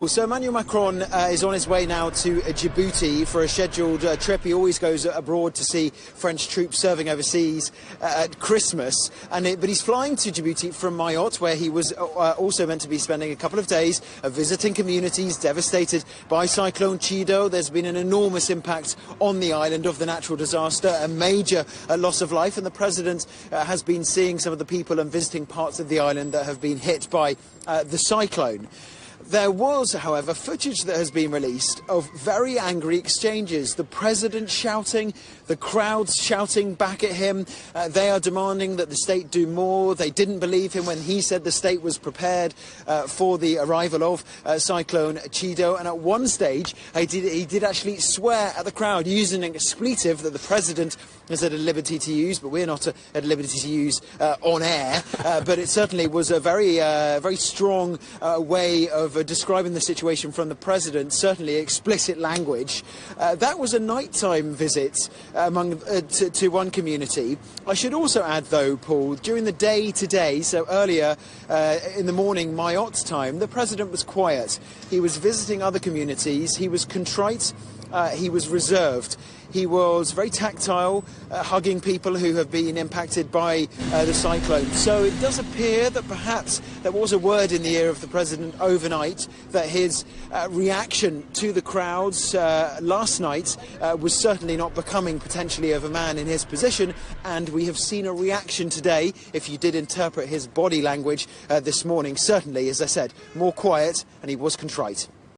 So Emmanuel Macron is on his way now to Djibouti for a scheduled trip. He always goes abroad to see French troops serving overseas at Christmas. But he's flying to Djibouti from Mayotte, where he was also meant to be spending a couple of days visiting communities devastated by Cyclone-hit. There's been an enormous impact on the island of the natural disaster, a major loss of life, and the President has been seeing some of the people and visiting parts of the island that have been hit by the cyclone. There was, however, footage that has been released of very angry exchanges. The President shouting, the crowds shouting back at him. They are demanding that the state do more. They didn't believe him when he said the state was prepared for the arrival of Cyclone-hit. And at one stage, he did actually swear at the crowd using an expletive that the President is at a liberty to use, but we're not at liberty to use on air. But it certainly was a very strong way of describing the situation from the President, certainly explicit language. That was a nighttime visit to one community. I should also add, though, Paul, during the day today, so earlier in the morning, Mayotte time, the President was quiet. He was visiting other communities. He was contrite. He was reserved. He was very tactile, hugging people who have been impacted by the cyclone. So it does appear that perhaps there was a word in the ear of the President overnight, that his reaction to the crowds last night was certainly not becoming potentially of a man in his position. And we have seen a reaction today, if you did interpret his body language this morning, certainly, as I said, more quiet, and he was contrite.